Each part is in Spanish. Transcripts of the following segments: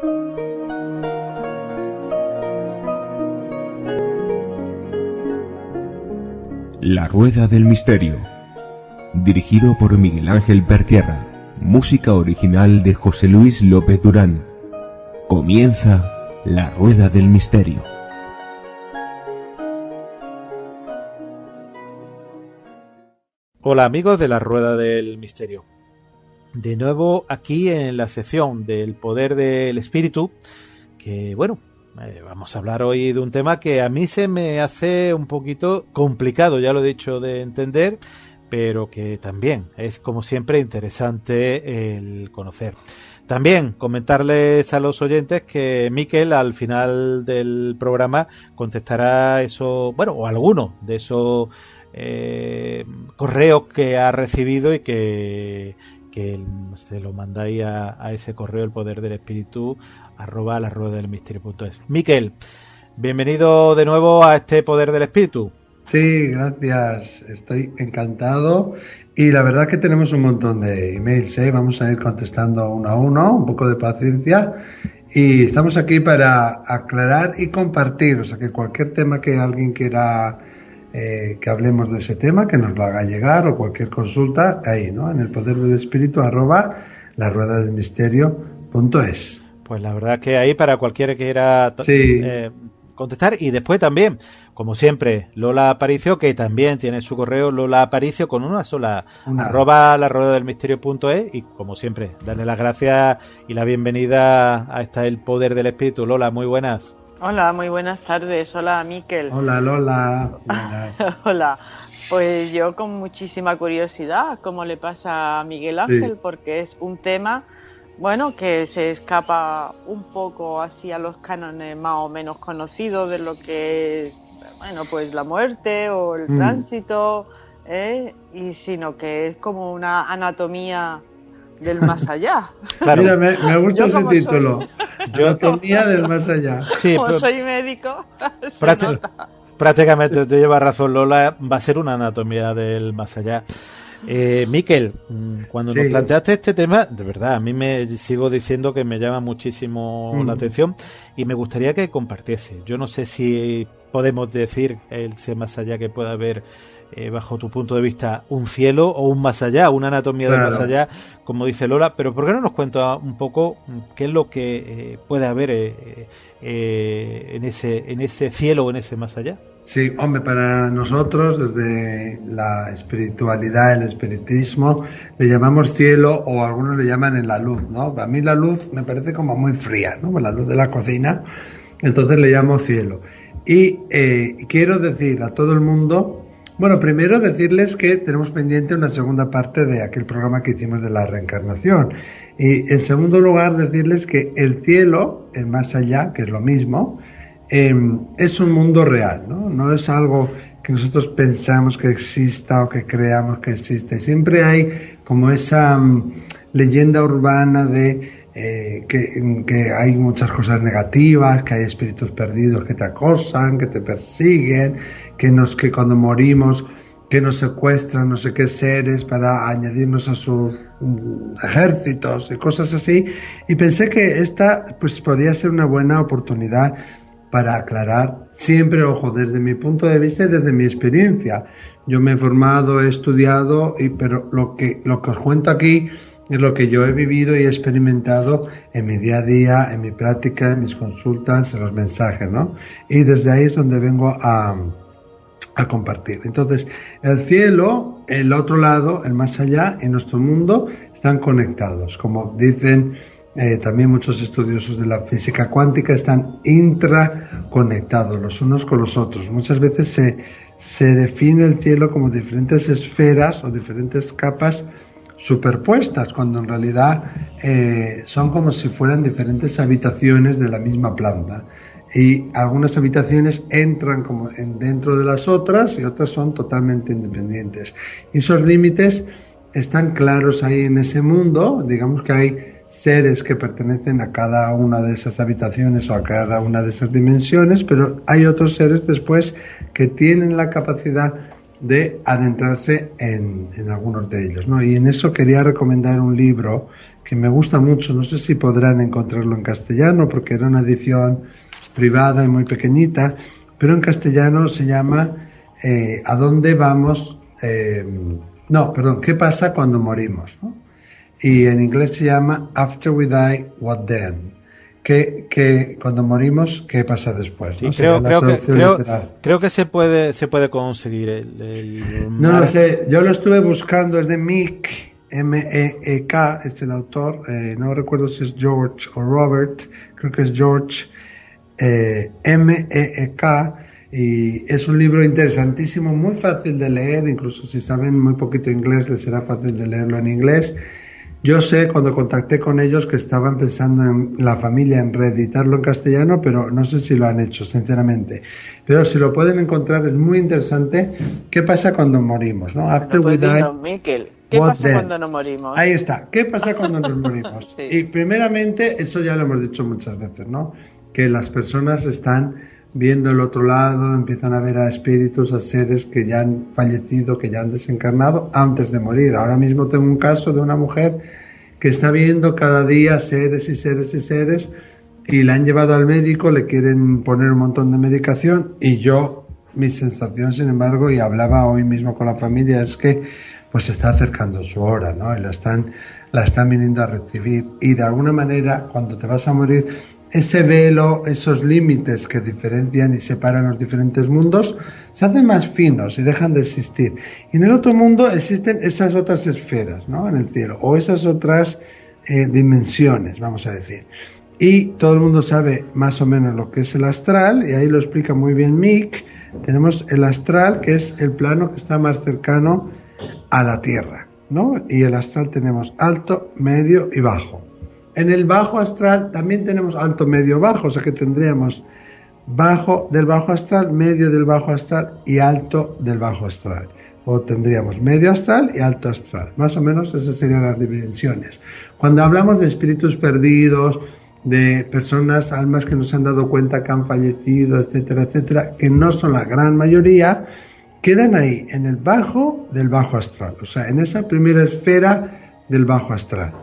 La Rueda del Misterio, dirigido por Miguel Ángel Pertierra, música original de José Luis López Durán. Comienza La Rueda del Misterio. Hola amigos de La Rueda del Misterio. De nuevo aquí en la sección del poder del espíritu, que bueno, vamos a hablar hoy de un tema que a mí se me hace un poquito complicado, ya lo he dicho, de entender, pero que también es, como siempre, interesante el conocer. También comentarles a los oyentes que Miquel al final del programa contestará eso, bueno, o alguno de esos correos que ha recibido y que se lo mandáis a ese correo, el poder del espíritu @laruedadelmisterio.es. Miquel, bienvenido de nuevo a este poder del espíritu. Sí, gracias, estoy encantado y la verdad que tenemos un montón de emails, vamos a ir contestando uno a uno, un poco de paciencia, y estamos aquí para aclarar y compartir, o sea que cualquier tema que alguien quiera que hablemos de ese tema, que nos lo haga llegar, o cualquier consulta, ahí, ¿no? En el poder del espíritu @laruedadelmisterio.es. Pues la verdad que ahí para cualquiera que quiera contestar. Y después también, como siempre, Lola Aparicio, que también tiene su correo, Lola Aparicio con una sola, @laruedadelmisterio.es. Y como siempre, darle las gracias y la bienvenida a el poder del espíritu. Lola, muy buenas. Hola, muy buenas tardes. Hola, Miquel. Hola, Lola. Buenas. Hola. Pues yo con muchísima curiosidad, como le pasa a Miguel Ángel, porque es un tema, bueno, que se escapa un poco así a los cánones más o menos conocidos de lo que es, bueno, pues la muerte o el tránsito, y sino que es como una anatomía del más allá. Claro. Mira, me gusta ese título. Anatomía del más allá. Sí, como soy médico, prácticamente te lleva razón, Lola, va a ser una anatomía del más allá. Miquel, cuando nos planteaste este tema, de verdad, a mí me sigo diciendo que me llama muchísimo la atención y me gustaría que compartiese. Yo no sé si podemos decir ese más allá que pueda haber, bajo tu punto de vista, un cielo o un más allá, una anatomía del más allá, como dice Lola, pero ¿por qué no nos cuenta un poco qué es lo que puede haber en ese cielo o en ese más allá? Sí, hombre, para nosotros desde la espiritualidad, el espiritismo, le llamamos cielo o algunos le llaman en la luz, ¿no? A mí la luz me parece como muy fría, ¿no? La luz de la cocina, entonces le llamo cielo. Y quiero decir a todo el mundo, bueno, primero decirles que tenemos pendiente una segunda parte de aquel programa que hicimos de la reencarnación. Y en segundo lugar decirles que el cielo, el más allá, que es lo mismo, es un mundo real, ¿no? No es algo que nosotros pensamos que exista o que creamos que existe. Siempre hay como esa leyenda urbana de que hay muchas cosas negativas, que hay espíritus perdidos que te acosan, que te persiguen, que cuando morimos que nos secuestran no sé qué seres para añadirnos a sus ejércitos y cosas así. Y pensé que esta pues podía ser una buena oportunidad para aclarar, siempre, ojo, desde mi punto de vista y desde mi experiencia. Yo me he formado, he estudiado, pero lo que os cuento aquí es lo que yo he vivido y he experimentado en mi día a día, en mi práctica, en mis consultas, en los mensajes, ¿no? Y desde ahí es donde vengo a compartir. Entonces, el cielo, el otro lado, el más allá, y nuestro mundo están conectados, como dicen también muchos estudiosos de la física cuántica, están intraconectados los unos con los otros. Muchas veces se define el cielo como diferentes esferas o diferentes capas superpuestas, cuando en realidad son como si fueran diferentes habitaciones de la misma planta. Y algunas habitaciones entran como dentro de las otras y otras son totalmente independientes. Y esos límites están claros ahí en ese mundo. Digamos que hay seres que pertenecen a cada una de esas habitaciones o a cada una de esas dimensiones, pero hay otros seres después que tienen la capacidad de adentrarse en algunos de ellos, ¿no? Y en eso quería recomendar un libro que me gusta mucho. No sé si podrán encontrarlo en castellano, porque era una edición privada y muy pequeñita, pero en castellano se llama ¿A dónde vamos? ¿Qué pasa cuando morimos? ¿No? Y en inglés se llama After We Die, What Then? Que cuando morimos, ¿qué pasa después? Sí, ¿no? creo que se puede conseguir No lo sé, yo lo estuve buscando, es de Meek, M-E-E-K, es el autor, no recuerdo si es George o Robert, creo que es George, M-E-E-K, y es un libro interesantísimo, muy fácil de leer, incluso si saben muy poquito inglés les será fácil de leerlo en inglés. Yo sé, cuando contacté con ellos, que estaban pensando en la familia en reeditarlo en castellano, pero no sé si lo han hecho, sinceramente. Pero si lo pueden encontrar, es muy interesante. ¿Qué pasa cuando morimos? ¿No? After we die, Miquel, ¿qué pasa cuando nos morimos? Ahí está. ¿Qué pasa cuando nos morimos? Sí. Y primeramente, eso ya lo hemos dicho muchas veces, ¿no? Que las personas están viendo el otro lado, empiezan a ver a espíritus, a seres que ya han fallecido, que ya han desencarnado antes de morir. Ahora mismo tengo un caso de una mujer que está viendo cada día seres y seres y seres, y la han llevado al médico, le quieren poner un montón de medicación, y yo, mi sensación, sin embargo, y hablaba hoy mismo con la familia, es que pues se está acercando su hora, ¿no? Y la están viniendo a recibir, y de alguna manera, cuando te vas a morir, ese velo, esos límites que diferencian y separan los diferentes mundos, se hacen más finos y dejan de existir. Y en el otro mundo existen esas otras esferas, ¿no? En el cielo, o esas otras dimensiones, vamos a decir. Y todo el mundo sabe más o menos lo que es el astral, y ahí lo explica muy bien Mick. Tenemos el astral, que es el plano que está más cercano a la Tierra, ¿no? Y el astral tenemos alto, medio y bajo. En el bajo astral también tenemos alto, medio, bajo, o sea que tendríamos bajo del bajo astral, medio del bajo astral y alto del bajo astral. O tendríamos medio astral y alto astral. Más o menos esas serían las dimensiones. Cuando hablamos de espíritus perdidos, de personas, almas que nos han dado cuenta que han fallecido, etcétera, etcétera, que no son la gran mayoría, quedan ahí en el bajo del bajo astral, o sea, en esa primera esfera del bajo astral.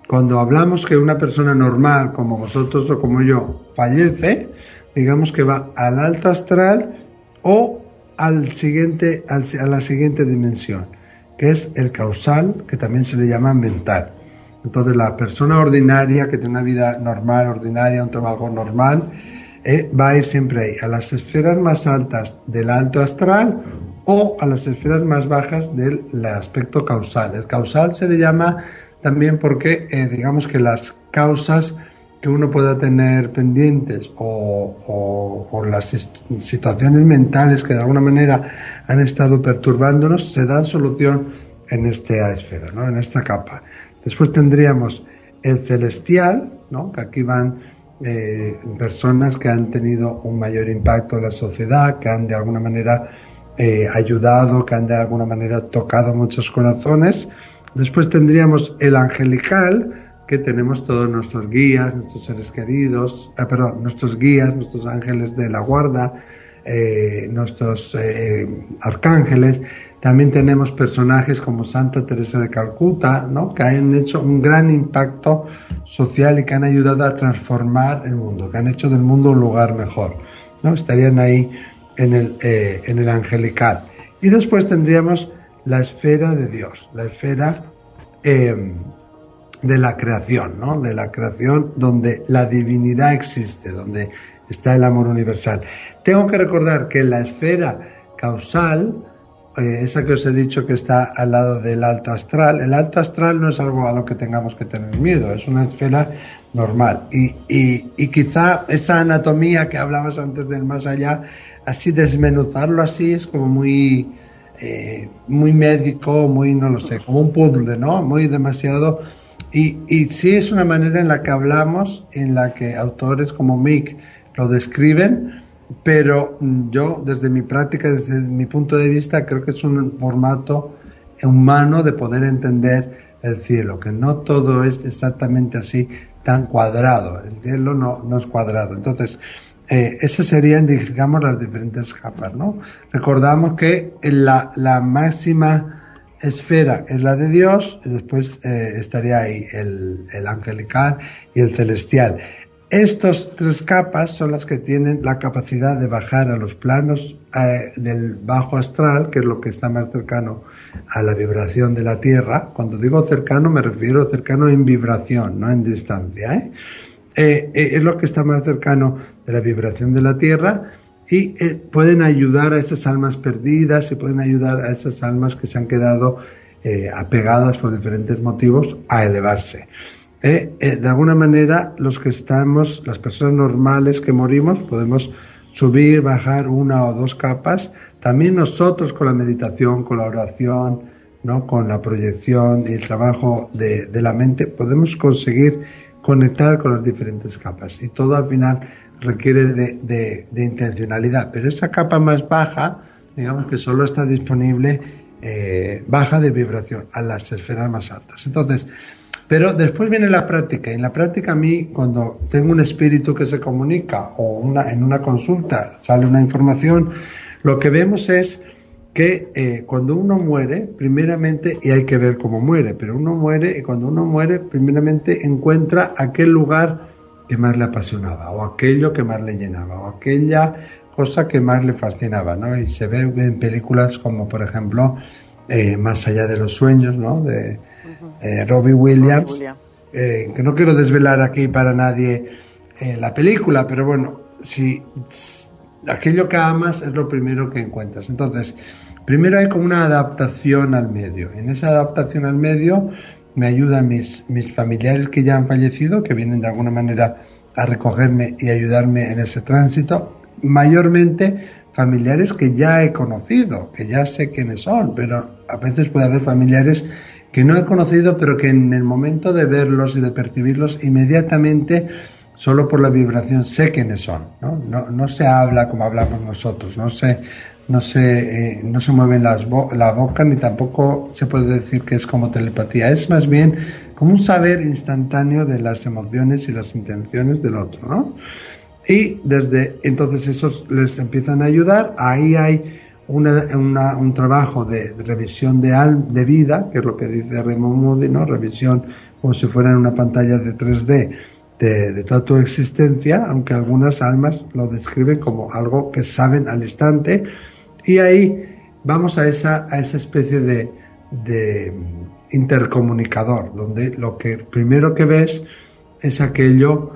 Cuando hablamos que una persona normal, como vosotros o como yo, fallece, digamos que va al alto astral o a la siguiente dimensión, que es el causal, que también se le llama mental. Entonces, la persona ordinaria, que tiene una vida normal, ordinaria, un trabajo normal, va a ir siempre ahí, a las esferas más altas del alto astral o a las esferas más bajas del aspecto causal. El causal se le llama también porque, digamos que las causas que uno pueda tener pendientes o las situaciones mentales que de alguna manera han estado perturbándonos, se dan solución en esta esfera, ¿no? En esta capa. Después tendríamos el celestial, ¿no? Que aquí van personas que han tenido un mayor impacto en la sociedad, que han de alguna manera ayudado, que han de alguna manera tocado muchos corazones. Después tendríamos el angelical, que tenemos todos nuestros guías, nuestros seres queridos, nuestros guías, nuestros ángeles de la guarda, nuestros arcángeles. También tenemos personajes como Santa Teresa de Calcuta, ¿no? Que han hecho un gran impacto social y que han ayudado a transformar el mundo, que han hecho del mundo un lugar mejor, ¿no? Estarían ahí en el angelical. Y después tendríamos la esfera de Dios, la esfera de la creación, ¿no? De la creación donde la divinidad existe, donde está el amor universal. Tengo que recordar que la esfera causal, esa que os he dicho que está al lado del alto astral, el alto astral no es algo a lo que tengamos que tener miedo, es una esfera normal. Y quizá esa anatomía que hablabas antes del más allá, así desmenuzarlo así es como muy médico, muy, no lo sé, como un puzzle, ¿no? Muy demasiado. Y sí es una manera en la que hablamos, en la que autores como Mick lo describen, pero yo desde mi práctica, desde mi punto de vista, creo que es un formato humano de poder entender el cielo, que no todo es exactamente así tan cuadrado, el cielo no es cuadrado. Entonces, esas serían, digamos, las diferentes capas, ¿no? Recordamos que la máxima esfera es la de Dios, y después estaría ahí el angelical y el celestial. Estas 3 capas son las que tienen la capacidad de bajar a los planos del bajo astral, que es lo que está más cercano a la vibración de la Tierra. Cuando digo cercano, me refiero cercano en vibración, no en distancia. Es lo que está más cercano de la vibración de la Tierra, y pueden ayudar a esas almas perdidas y pueden ayudar a esas almas que se han quedado apegadas por diferentes motivos a elevarse. De alguna manera, las personas normales que morimos, podemos subir, bajar 1 o 2 capas. También nosotros, con la meditación, con la oración, ¿no?, con la proyección y el trabajo de la mente, podemos conseguir conectar con las diferentes capas, y todo al final requiere de intencionalidad. Pero esa capa más baja, digamos que solo está disponible baja de vibración a las esferas más altas. Entonces, pero después viene la práctica, y en la práctica, a mí, cuando tengo un espíritu que se comunica o en una consulta sale una información, lo que vemos es que cuando uno muere, primeramente, y hay que ver cómo muere, pero uno muere, y cuando uno muere, primeramente encuentra aquel lugar que más le apasionaba, o aquello que más le llenaba, o aquella cosa que más le fascinaba, ¿no? Y se ve en películas como, por ejemplo, Más allá de los sueños, ¿no?, de Robbie Williams, que no quiero desvelar aquí para nadie la película, pero bueno, si aquello que amas es lo primero que encuentras. Entonces, primero hay como una adaptación al medio. En esa adaptación al medio me ayudan mis familiares que ya han fallecido, que vienen de alguna manera a recogerme y ayudarme en ese tránsito. Mayormente familiares que ya he conocido, que ya sé quiénes son, pero a veces puede haber familiares que no he conocido, pero que en el momento de verlos y de percibirlos, inmediatamente, solo por la vibración, sé quiénes son, ¿no? No se habla como hablamos nosotros, no se mueven la boca, ni tampoco se puede decir que es como telepatía. Es más bien como un saber instantáneo de las emociones y las intenciones del otro, ¿no? Y desde entonces esos les empiezan a ayudar. Ahí hay un trabajo de revisión de vida, que es lo que dice Raymond Moody, ¿no? Revisión como si fuera en una pantalla de 3D de toda tu existencia, aunque algunas almas lo describen como algo que saben al instante. Y ahí vamos a esa especie de intercomunicador, donde lo que primero que ves es aquello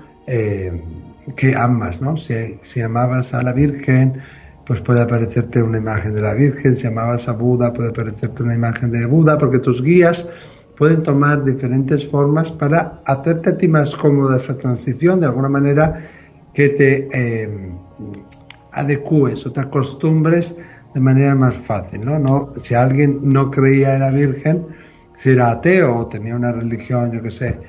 que amas, ¿no? Si amabas a la Virgen, pues puede aparecerte una imagen de la Virgen. Si amabas a Buda, puede aparecerte una imagen de Buda, porque tus guías pueden tomar diferentes formas para hacerte a ti más cómoda esa transición, de alguna manera que te adecues o te acostumbres de manera más fácil, ¿no? Si alguien no creía en la Virgen, si era ateo o tenía una religión, yo qué sé,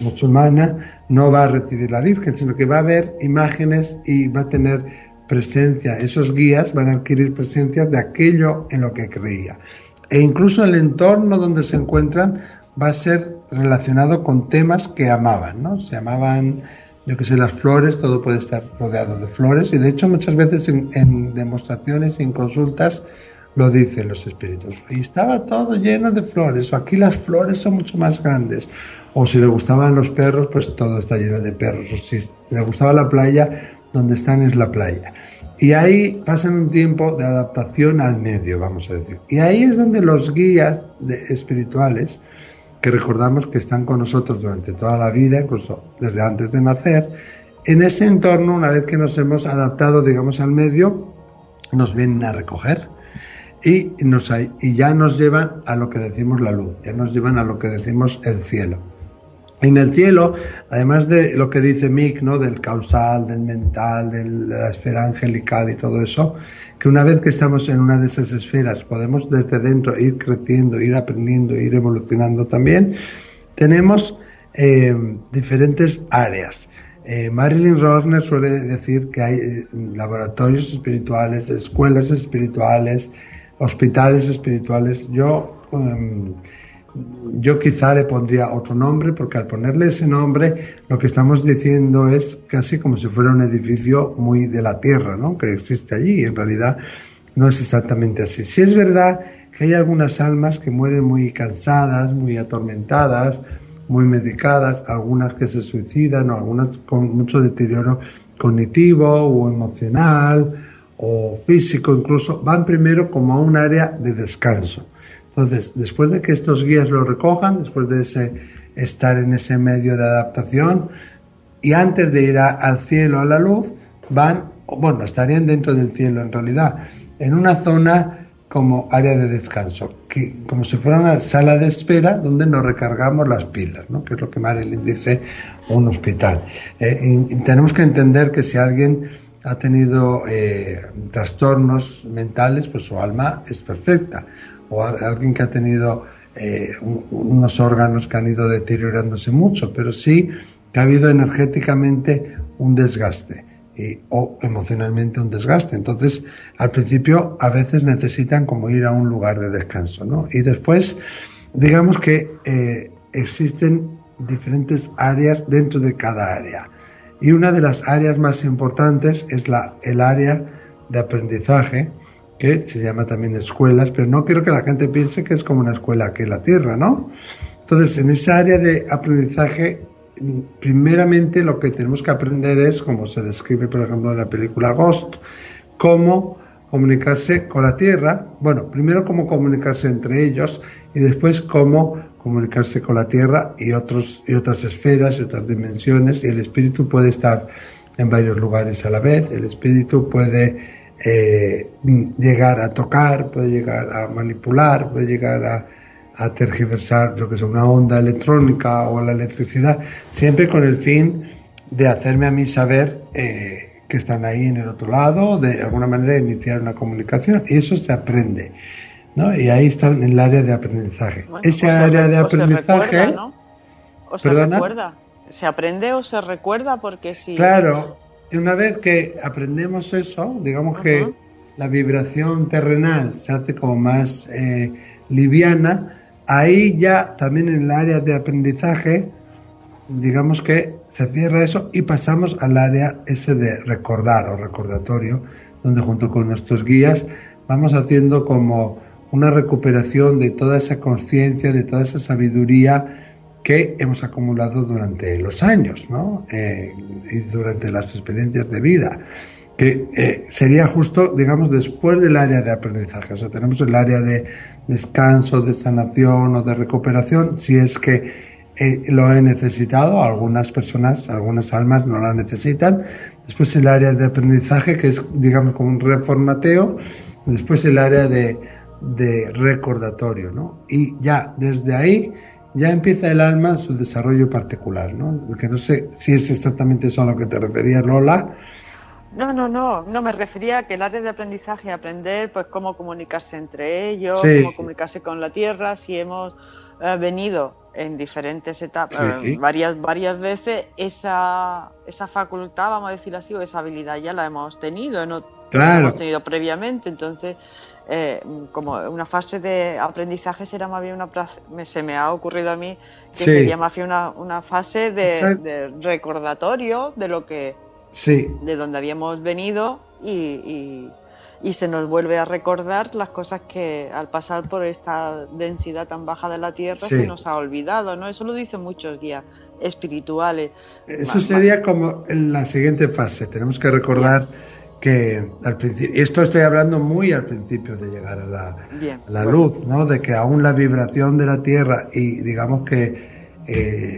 musulmana, no va a recibir la Virgen, sino que va a ver imágenes y va a tener presencia. Esos guías van a adquirir presencias de aquello en lo que creía. E incluso el entorno donde se encuentran va a ser relacionado con temas que amaban, ¿no? Se amaban, yo que sé, las flores, todo puede estar rodeado de flores, y de hecho muchas veces en demostraciones y en consultas lo dicen los espíritus. Y estaba todo lleno de flores, o aquí las flores son mucho más grandes. O si le gustaban los perros, pues todo está lleno de perros. O si le gustaba la playa, donde están es la playa. Y ahí pasan un tiempo de adaptación al medio, vamos a decir. Y ahí es donde los guías espirituales, que recordamos que están con nosotros durante toda la vida, incluso desde antes de nacer, en ese entorno, una vez que nos hemos adaptado, digamos, al medio, nos vienen a recoger. Y ya nos llevan a lo que decimos la luz, ya nos llevan a lo que decimos el cielo. En el cielo, además de lo que dice Mick, ¿no?, del causal, del mental, de la esfera angelical y todo eso, que una vez que estamos en una de esas esferas podemos desde dentro ir creciendo, ir aprendiendo, ir evolucionando también, tenemos diferentes áreas. Marilyn Rosner suele decir que hay laboratorios espirituales, escuelas espirituales, hospitales espirituales. Yo quizá le pondría otro nombre, porque al ponerle ese nombre lo que estamos diciendo es casi como si fuera un edificio muy de la tierra, ¿no?, que existe allí. Y en realidad no es exactamente así. Sí es verdad que hay algunas almas que mueren muy cansadas, muy atormentadas, muy medicadas, algunas que se suicidan, o algunas con mucho deterioro cognitivo o emocional o físico, incluso van primero como a un área de descanso. Entonces, después de que estos guías lo recojan, después de estar en ese medio de adaptación y antes de ir al cielo, a la luz, estarían dentro del cielo en realidad, en una zona como área de descanso, como si fuera una sala de espera donde nos recargamos las pilas, ¿no? Que es lo que Marilyn dice, un hospital. Y tenemos que entender que si alguien ha tenido trastornos mentales, pues su alma es perfecta, o alguien que ha tenido unos órganos que han ido deteriorándose mucho, pero sí que ha habido energéticamente un desgaste o emocionalmente un desgaste. Entonces, al principio a veces necesitan como ir a un lugar de descanso, ¿no? Y después, digamos que existen diferentes áreas dentro de cada área. Y una de las áreas más importantes es el área de aprendizaje, que se llama también escuelas, pero no quiero que la gente piense que es como una escuela aquí en la Tierra, ¿no? Entonces, en esa área de aprendizaje, primeramente lo que tenemos que aprender es, como se describe por ejemplo en la película Ghost, cómo comunicarse con la Tierra. Bueno, primero cómo comunicarse entre ellos y después cómo comunicarse con la Tierra y otras esferas y otras dimensiones. Y el espíritu puede estar en varios lugares a la vez. El espíritu puede llegar a tocar, puede llegar a manipular, puede llegar a tergiversar lo que es una onda electrónica o la electricidad, siempre con el fin de hacerme a mí saber que están ahí en el otro lado, de alguna manera iniciar una comunicación, y eso se aprende, ¿no? Y ahí está en el área de aprendizaje. Bueno, ese área de aprendizaje... Se recuerda, ¿no? O se recuerda. ¿Se aprende o se recuerda? Porque si... Claro, una vez que aprendemos eso, digamos que la vibración terrenal se hace como más liviana. Ahí ya también en el área de aprendizaje, digamos que se cierra eso y pasamos al área ese de recordar o recordatorio, donde junto con nuestros guías vamos haciendo como una recuperación de toda esa conciencia, de toda esa sabiduría que hemos acumulado durante los años, ¿no? Y durante las experiencias de vida, que sería justo, digamos, después del área de aprendizaje. O sea, tenemos el área de descanso, de sanación o de recuperación, si es que lo he necesitado. Algunas personas, algunas almas no la necesitan. Después el área de aprendizaje, que es, digamos, como un reformateo. Después el área de recordatorio, ¿no? Y ya, desde ahí, ya empieza el alma su desarrollo particular, ¿no? Porque no sé si es exactamente eso a lo que te referías, Lola. No, me refería a que el área de aprendizaje, aprender pues cómo comunicarse entre ellos, sí, cómo comunicarse con la Tierra, si hemos venido en diferentes etapas, sí, varias veces, esa facultad, vamos a decirlo así, o esa habilidad ya la hemos tenido, claro, la hemos tenido previamente. Entonces, como una fase de aprendizaje será más bien se me ha ocurrido a mí que sería más bien una fase de recordatorio de lo que de donde habíamos venido y se nos vuelve a recordar las cosas que al pasar por esta densidad tan baja de la Tierra se nos ha olvidado, ¿no? Eso lo dicen muchos guías espirituales. Eso sería como en la siguiente fase. Tenemos que recordar que al principio, esto estoy hablando muy al principio de llegar a la luz, ¿no? De que aún la vibración de la Tierra y digamos que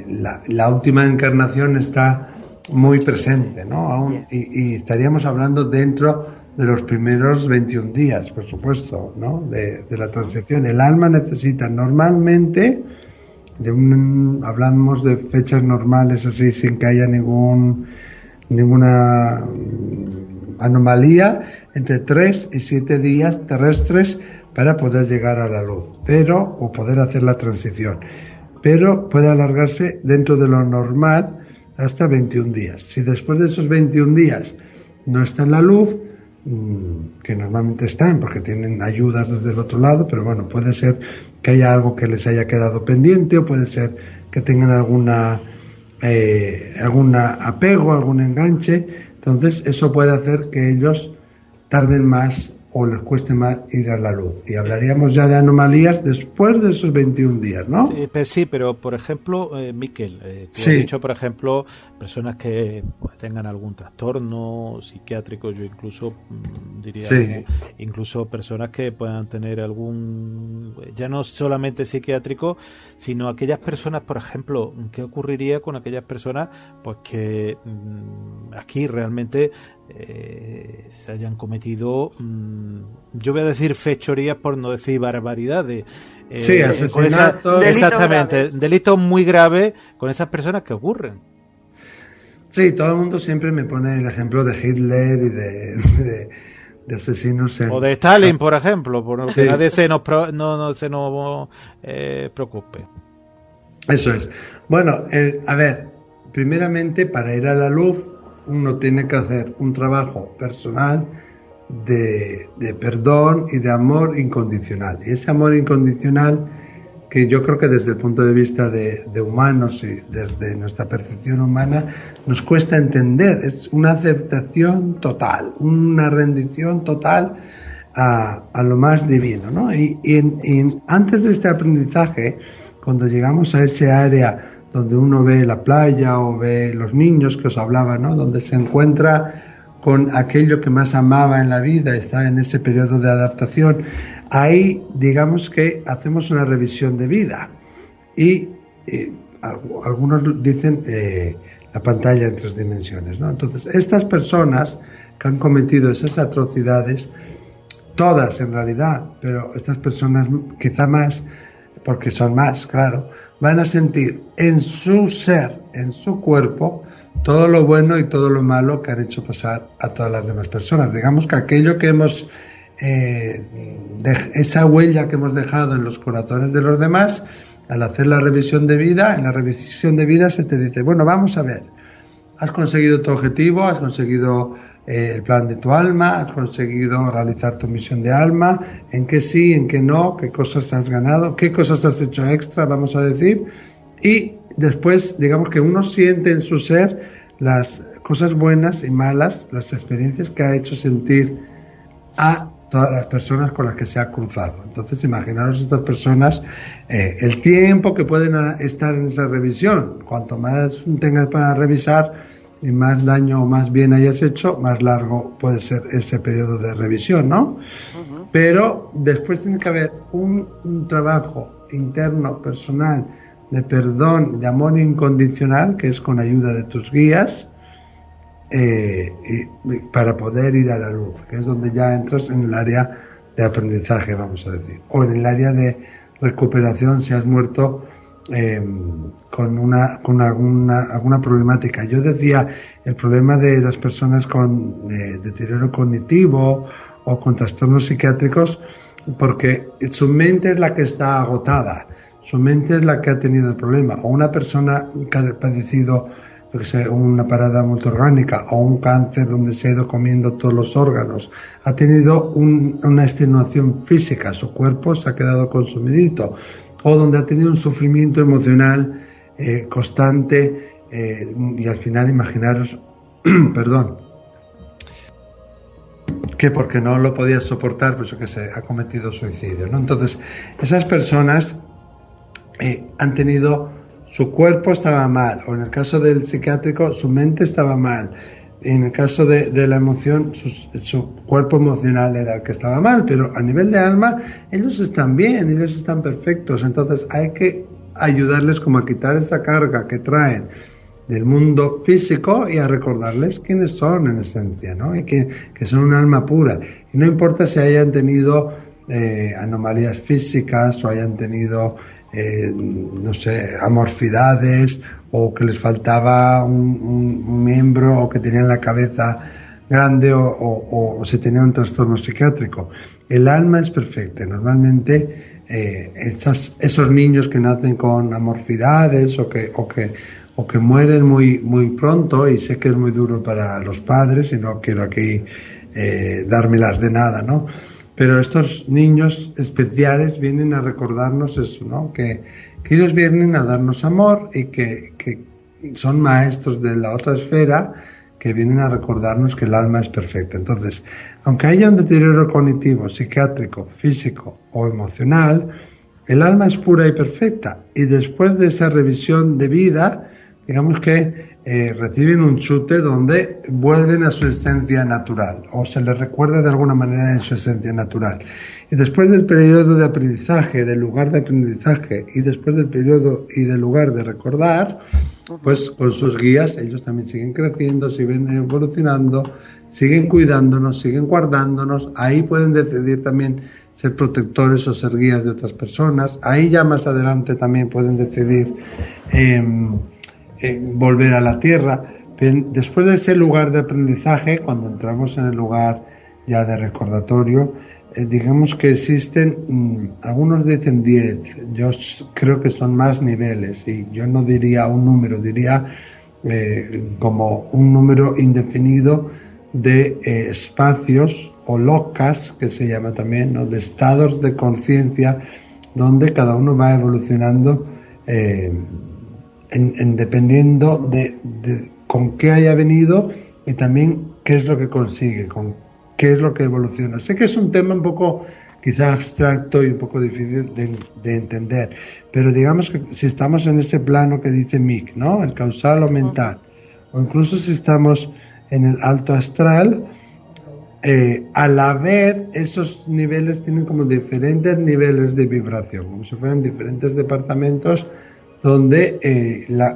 la última encarnación está muy presente, ¿no? Aún, y estaríamos hablando dentro de los primeros 21 días, por supuesto, ¿no? De la transición. El alma necesita normalmente, hablamos de fechas normales así, sin que haya ninguna anomalía, entre 3 y 7 días terrestres para poder llegar a la luz, o poder hacer la transición. Pero puede alargarse dentro de lo normal hasta 21 días. Si después de esos 21 días no está en la luz, que normalmente están porque tienen ayudas desde el otro lado, pero bueno, puede ser que haya algo que les haya quedado pendiente, o puede ser que tengan algún apego, algún enganche. Entonces eso puede hacer que ellos tarden más o les cueste más ir a la luz. Y hablaríamos ya de anomalías después de esos 21 días, ¿no? Sí, pero por ejemplo, Miquel, tú has dicho, por ejemplo, personas que pues, tengan algún trastorno psiquiátrico, yo incluso diría, incluso personas que puedan tener algún, ya no solamente psiquiátrico, sino aquellas personas, por ejemplo, ¿qué ocurriría con aquellas personas pues que aquí realmente se hayan cometido, yo voy a decir fechorías por no decir barbaridades, asesinatos, exactamente, delitos muy graves con esas personas que ocurren? Sí, todo el mundo siempre me pone el ejemplo de Hitler y de asesinos o de Stalin, por ejemplo, por que nadie se nos preocupe. Eso es. Bueno, a ver, primeramente, para ir a la luz uno tiene que hacer un trabajo personal de perdón y de amor incondicional. Y ese amor incondicional, que yo creo que desde el punto de vista de humanos y desde nuestra percepción humana nos cuesta entender, es una aceptación total, una rendición total a lo más divino, ¿no? Y antes de este aprendizaje, cuando llegamos a ese área donde uno ve la playa o ve los niños que os hablaba, ¿no? Donde se encuentra con aquello que más amaba en la vida, está en ese periodo de adaptación, ahí digamos que hacemos una revisión de vida y algunos dicen la pantalla en 3 dimensiones, ¿no? Entonces, estas personas que han cometido esas atrocidades, todas en realidad, pero estas personas quizá más, porque son más, claro, van a sentir en su ser, en su cuerpo, todo lo bueno y todo lo malo que han hecho pasar a todas las demás personas. Digamos que aquello que hemos, esa huella que hemos dejado en los corazones de los demás, al hacer la revisión de vida, en la revisión de vida se te dice, bueno, vamos a ver, has conseguido tu objetivo, has conseguido el plan de tu alma, has conseguido realizar tu misión de alma, en qué sí, en qué no, qué cosas has ganado, qué cosas has hecho extra, vamos a decir, y después digamos que uno siente en su ser las cosas buenas y malas, las experiencias que ha hecho sentir a todas las personas con las que se ha cruzado. Entonces imaginaros estas personas, el tiempo que pueden estar en esa revisión, cuanto más tengas para revisar y más daño o más bien hayas hecho, más largo puede ser ese periodo de revisión, ¿no? Uh-huh. Pero después tiene que haber un trabajo interno, personal, de perdón, de amor incondicional, que es con ayuda de tus guías, para poder ir a la luz, que es donde ya entras en el área de aprendizaje, vamos a decir, o en el área de recuperación si has muerto con alguna problemática. Yo decía el problema de las personas con deterioro cognitivo o con trastornos psiquiátricos, porque su mente es la que está agotada, su mente es la que ha tenido el problema, o una persona que ha padecido una parada multiorgánica o un cáncer donde se ha ido comiendo todos los órganos, ha tenido una extenuación física, su cuerpo se ha quedado consumidito, o donde ha tenido un sufrimiento emocional constante, y al final imaginaros, perdón, que porque no lo podía soportar, pues que se ha cometido suicidio, ¿no? Entonces, esas personas han tenido, su cuerpo estaba mal, o en el caso del psiquiátrico, su mente estaba mal, y en el caso de la emoción, su cuerpo emocional era el que estaba mal, pero a nivel de alma, ellos están bien, ellos están perfectos. Entonces hay que ayudarles como a quitar esa carga que traen del mundo físico y a recordarles quiénes son en esencia, ¿no? Y que son un alma pura. Y no importa si hayan tenido anomalías físicas o hayan tenido no sé, amorfidades, o que les faltaba un miembro, o que tenían la cabeza grande, o se tenía un trastorno psiquiátrico. El alma es perfecta. Normalmente esos niños que nacen con amorfidades o que mueren muy pronto, y sé que es muy duro para los padres y no quiero aquí dármelas de nada, ¿no? Pero estos niños especiales vienen a recordarnos eso, ¿no? Que ellos vienen a darnos amor y que son maestros de la otra esfera que vienen a recordarnos que el alma es perfecta. Entonces, aunque haya un deterioro cognitivo, psiquiátrico, físico o emocional, el alma es pura y perfecta. Y después de esa revisión de vida, digamos que reciben un chute donde vuelven a su esencia natural o se les recuerda de alguna manera en su esencia natural. Y después del periodo de aprendizaje, del lugar de aprendizaje y después del periodo y del lugar de recordar, pues con sus guías ellos también siguen creciendo, siguen evolucionando, siguen cuidándonos, siguen guardándonos. Ahí pueden decidir también ser protectores o ser guías de otras personas. Ahí ya más adelante también pueden decidir volver a la tierra. Después de ese lugar de aprendizaje, cuando entramos en el lugar ya de recordatorio, digamos que existen, algunos dicen 10, yo creo que son más niveles, y yo no diría un número, diría como un número indefinido de espacios o locas, que se llama también, ¿no?, de estados de conciencia donde cada uno va evolucionando dependiendo de con qué haya venido y también qué es lo que consigue, con qué es lo que evoluciona. Sé que es un tema un poco quizá abstracto y un poco difícil de entender, pero digamos que si estamos en ese plano que dice Mick, ¿no?, el causal o mental, o incluso si estamos en el alto astral, a la vez esos niveles tienen como diferentes niveles de vibración, como si fueran diferentes departamentos donde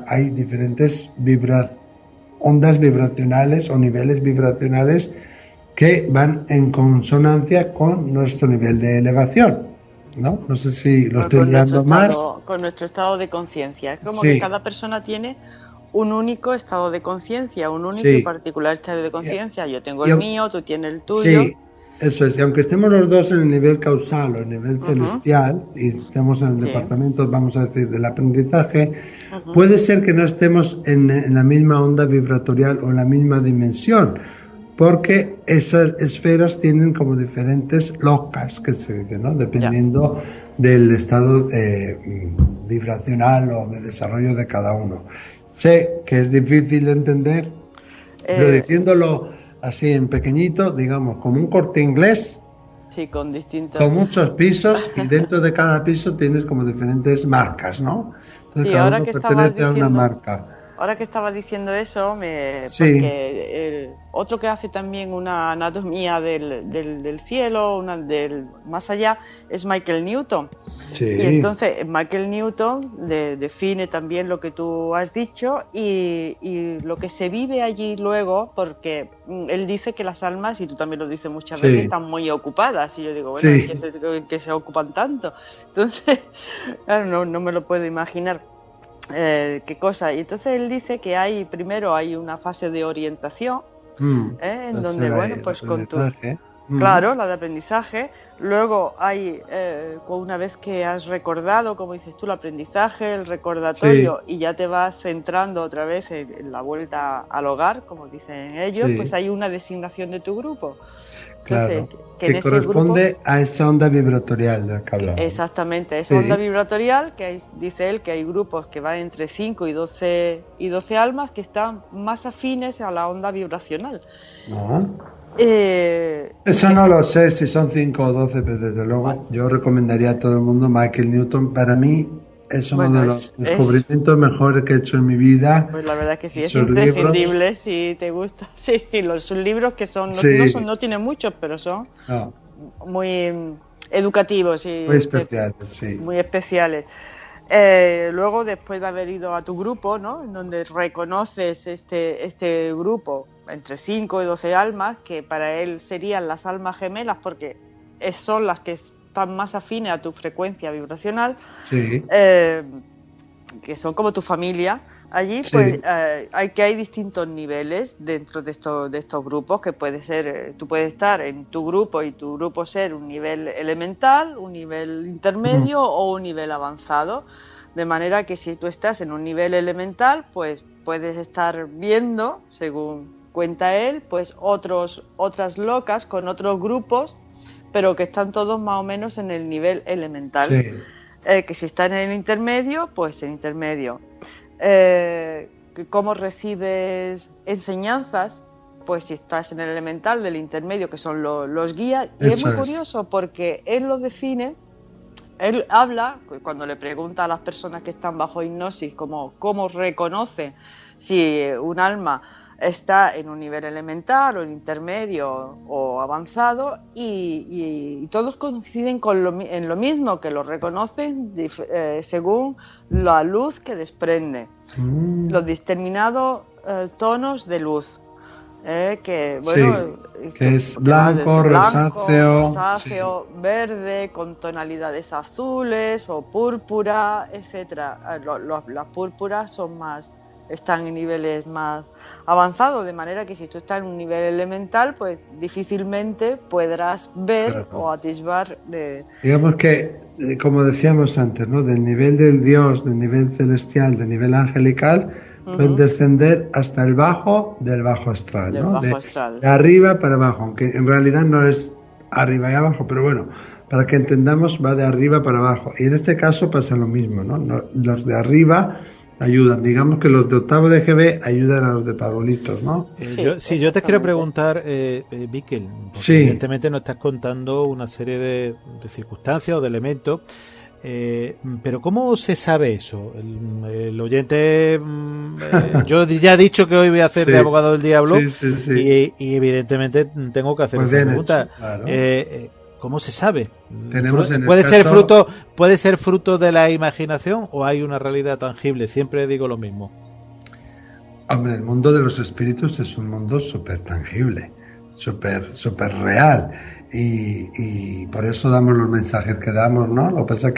hay diferentes ondas vibracionales o niveles vibracionales que van en consonancia con nuestro nivel de elevación, ¿no? No sé si lo estoy liando más. Con nuestro estado de conciencia. Es como sí, que cada persona tiene un único estado de conciencia, un único sí, y particular estado de conciencia. Yo tengo el mío, tú tienes el tuyo. Sí, eso es. Y aunque estemos los dos en el nivel causal o en el nivel celestial, y estemos en el departamento, vamos a decir, del aprendizaje, puede ser que no estemos en la misma onda vibratorial o en la misma dimensión, porque esas esferas tienen como diferentes locas, que se dice, ¿no?, dependiendo del estado vibracional o de desarrollo de cada uno. Sé que es difícil de entender, pero diciéndolo así en pequeñito, digamos, como un Corte Inglés, sí, con muchos pisos, y dentro de cada piso tienes como diferentes marcas, ¿no? Entonces cada uno pertenece a una marca. Ahora que estabas diciendo eso, porque otro que hace también una anatomía del cielo, del más allá, es Michael Newton. Sí. Y entonces Michael Newton define también lo que tú has dicho y lo que se vive allí luego, porque él dice que las almas, y tú también lo dices muchas veces, están muy ocupadas. Y yo digo, bueno, ¿en qué se ocupan tanto? Entonces, claro, no me lo puedo imaginar. Qué cosa. Y entonces él dice que primero hay una fase de orientación, en donde, bueno, pues con tu... Claro, la de aprendizaje. Luego hay, una vez que has recordado, como dices tú, el aprendizaje, el recordatorio, y ya te vas centrando otra vez en la vuelta al hogar, como dicen ellos, pues hay una designación de tu grupo. Entonces, claro, que corresponde grupo, a esa onda vibratorial de la que hablamos. Exactamente, esa onda vibratorial, dice él que hay grupos que van entre 5 y 12 almas que están más afines a la onda vibracional. Eso no lo sé si son 5 o 12, pero desde luego yo recomendaría a todo el mundo Michael Newton. Para mí es uno de los descubrimientos mejores que he hecho en mi vida. Pues la verdad que sí, es imprescindible libros, si te gusta. Sí, sus libros que no tienen muchos, pero son muy educativos y muy especiales. Muy especiales. Luego, después de haber ido a tu grupo, ¿no?, en donde reconoces este grupo entre 5 y 12 almas, que para él serían las almas gemelas porque son las que están más afines a tu frecuencia vibracional, que son como tu familia. Allí pues hay distintos niveles dentro de estos grupos, que puede ser, tú puedes estar en tu grupo y tu grupo ser un nivel elemental, un nivel intermedio o un nivel avanzado, de manera que si tú estás en un nivel elemental, pues puedes estar viendo, según cuenta él, pues otras locas con otros grupos, pero que están todos más o menos en el nivel elemental. Que si están en el intermedio, pues en intermedio. cómo recibes enseñanzas, pues si estás en el elemental, del intermedio, que son los guías. Y es muy curioso porque él lo define, él habla, cuando le pregunta a las personas que están bajo hipnosis cómo reconoce si un alma está en un nivel elemental o en intermedio o avanzado, y todos coinciden en lo mismo, que lo reconocen según la luz que desprende, los determinados tonos de luz. Que es blanco, rosáceo, verde, con tonalidades azules o púrpura, etcétera. Las púrpuras están en niveles más avanzados, de manera que si tú estás en un nivel elemental, pues difícilmente podrás ver o atisbar de... Digamos que, como decíamos antes, ¿no? Del nivel del Dios, del nivel celestial, del nivel angelical, pueden descender hasta el bajo del bajo astral, ¿no? De arriba para abajo, aunque en realidad no es arriba y abajo, pero bueno, para que entendamos, va de arriba para abajo. Y en este caso pasa lo mismo, ¿no? Los de arriba ayudan, digamos que los de octavo de GB ayudan a los de parvulitos, ¿no? Yo te quiero preguntar, Miquel, evidentemente nos estás contando una serie de circunstancias o de elementos. Pero ¿cómo se sabe eso? El oyente, yo ya he dicho que hoy voy a hacer de abogado del diablo, y evidentemente tengo que hacer esa pregunta. Claro. ¿Cómo se sabe? ¿Puede ser fruto de la imaginación o hay una realidad tangible? Siempre digo lo mismo. Hombre, el mundo de los espíritus es un mundo súper tangible, súper real. Y por eso damos los mensajes que damos, ¿no? Lo que pasa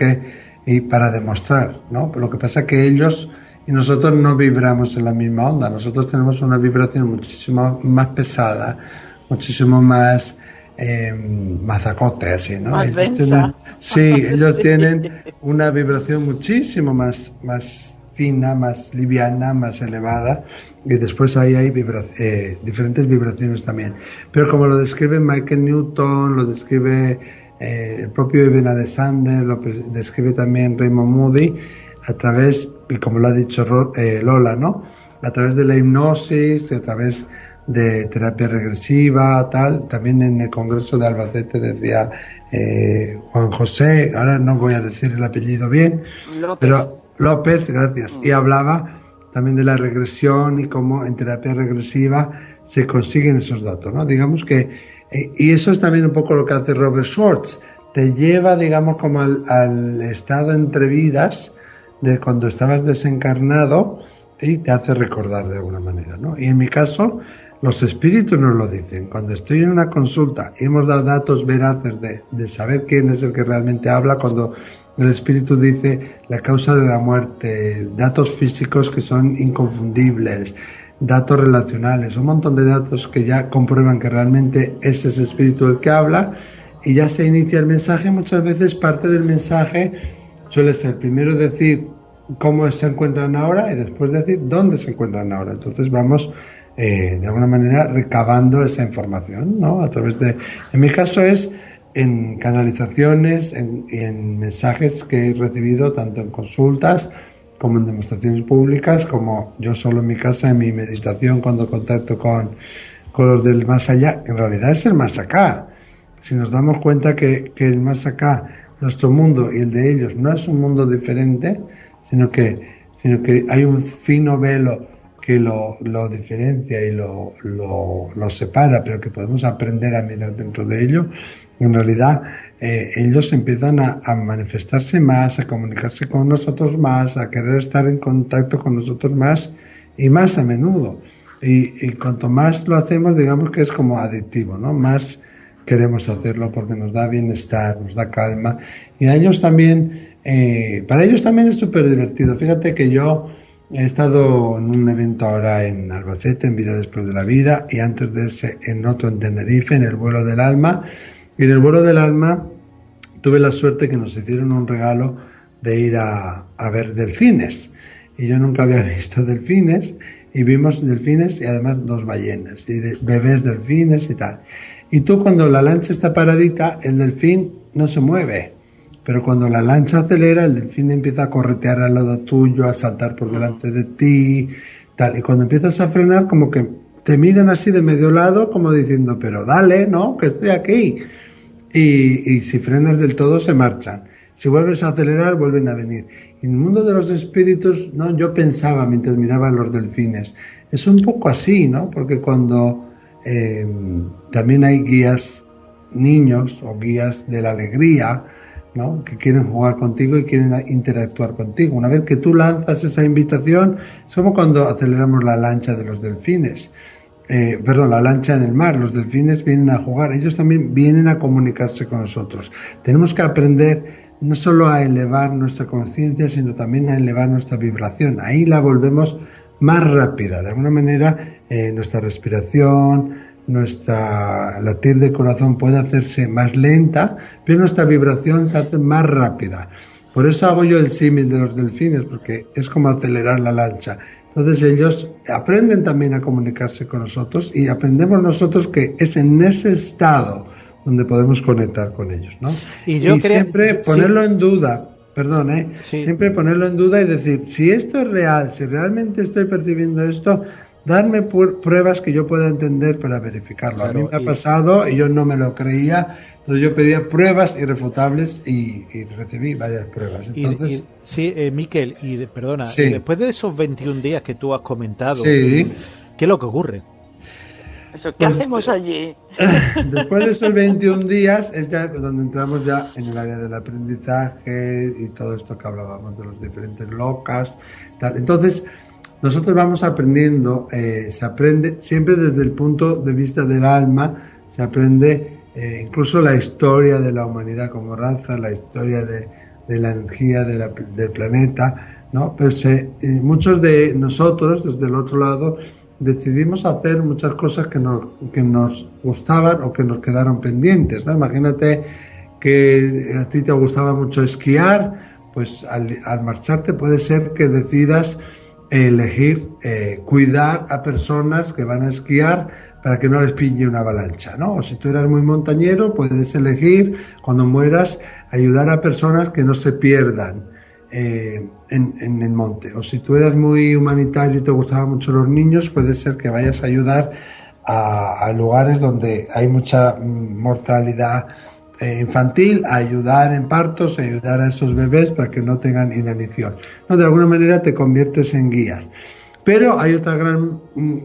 y para demostrar, ¿no? Lo que pasa es que ellos y nosotros no vibramos en la misma onda. Nosotros tenemos una vibración muchísimo más pesada, muchísimo más mazacote, así, ¿no? Ellos tienen una vibración muchísimo más fina, más liviana, más elevada, y después ahí hay diferentes vibraciones también. Pero como lo describe Michael Newton, lo describe el propio Eben Alexander, lo describe también Raymond Moody, a través, y como lo ha dicho Lola, ¿no? A través de la hipnosis, a través de terapia regresiva, tal. También en el Congreso de Albacete decía Juan José, ahora no voy a decir el apellido bien, pero López, gracias, y hablaba también de la regresión y cómo en terapia regresiva se consiguen esos datos, ¿no? Digamos que, y eso es también un poco lo que hace Robert Schwartz, te lleva, digamos, como al estado entre vidas de cuando estabas desencarnado y te hace recordar de alguna manera, ¿no? Y en mi caso, los espíritus nos lo dicen. Cuando estoy en una consulta y hemos dado datos veraces de saber quién es el que realmente habla, cuando el espíritu dice la causa de la muerte, datos físicos que son inconfundibles, datos relacionales, un montón de datos que ya comprueban que realmente es ese espíritu el que habla, y ya se inicia el mensaje. Muchas veces parte del mensaje suele ser primero decir cómo se encuentran ahora y después decir dónde se encuentran ahora. Entonces vamos de alguna manera recabando esa información, ¿no? A través de, en mi caso es en canalizaciones y en mensajes que he recibido tanto en consultas como en demostraciones públicas, como yo solo en mi casa, en mi meditación, cuando contacto con los del más allá. En realidad es el más acá. Si nos damos cuenta que el más acá, nuestro mundo y el de ellos, no es un mundo diferente, sino que hay un fino velo que lo diferencia y lo separa, pero que podemos aprender a mirar dentro de ello. En realidad, ellos empiezan a manifestarse más, a comunicarse con nosotros más, a querer estar en contacto con nosotros más y más a menudo. Y cuanto más lo hacemos, digamos que es como adictivo, ¿no? Más queremos hacerlo porque nos da bienestar, nos da calma. Y a ellos también, para ellos también es súper divertido. Fíjate que yo he estado en un evento ahora en Albacete, en Vida Después de la Vida, y antes de ese en otro en Tenerife, en el Vuelo del Alma. Y en el Vuelo del Alma tuve la suerte que nos hicieron un regalo de ir a ver delfines. Y yo nunca había visto delfines, y vimos delfines y además 2 ballenas, y bebés delfines y tal. Y tú, cuando la lancha está paradita, el delfín no se mueve. Pero cuando la lancha acelera, el delfín empieza a corretear al lado tuyo, a saltar por delante de ti. tal. Y cuando empiezas a frenar, como que te miran así de medio lado, como diciendo, pero dale, ¿no? Que estoy aquí. Y si frenas del todo, se marchan. Si vuelves a acelerar, vuelven a venir. En el mundo de los espíritus, ¿no? Yo pensaba mientras miraba a los delfines, es un poco así, ¿no? Porque cuando también hay guías niños o guías de la alegría, ¿no? Que quieren jugar contigo y quieren interactuar contigo. Una vez que tú lanzas esa invitación, es como cuando aceleramos la lancha de los delfines. La lancha en el mar. Los delfines vienen a jugar, ellos también vienen a comunicarse con nosotros. Tenemos que aprender no solo a elevar nuestra conciencia, sino también a elevar nuestra vibración. Ahí la volvemos más rápida. De alguna manera, nuestra respiración, nuestra latir de corazón puede hacerse más lenta, pero nuestra vibración se hace más rápida. Por eso hago yo el símil de los delfines, porque es como acelerar la lancha. Entonces ellos aprenden también a comunicarse con nosotros y aprendemos nosotros que es en ese estado donde podemos conectar con ellos, ¿no? Y siempre ponerlo en duda, siempre ponerlo en duda y decir, si esto es real, si realmente estoy percibiendo esto, darme pruebas que yo pueda entender para verificarlo. Claro, a mí me ha pasado y yo no me lo creía, entonces yo pedía pruebas irrefutables y recibí varias pruebas. Entonces, Miquel, perdona, después de esos 21 días que tú has comentado, ¿qué es lo que ocurre? ¿Qué hacemos allí? Después de esos 21 días es ya donde entramos ya en el área del aprendizaje y todo esto que hablábamos de los diferentes locas, tal. Entonces, nosotros vamos aprendiendo, se aprende siempre desde el punto de vista del alma, se aprende incluso la historia de la humanidad como raza, la historia de la energía del planeta, ¿no? Pero muchos de nosotros, desde el otro lado, decidimos hacer muchas cosas que nos gustaban o que nos quedaron pendientes, ¿no? Imagínate que a ti te gustaba mucho esquiar, pues al marcharte puede ser que decidas elegir cuidar a personas que van a esquiar para que no les pille una avalancha, ¿no? O si tú eras muy montañero, puedes elegir cuando mueras ayudar a personas que no se pierdan en el monte. O si tú eras muy humanitario y te gustaban mucho los niños, puede ser que vayas a ayudar a lugares donde hay mucha mortalidad infantil, a ayudar en partos, a ayudar a esos bebés para que no tengan inanición. No, de alguna manera te conviertes en guías. Pero hay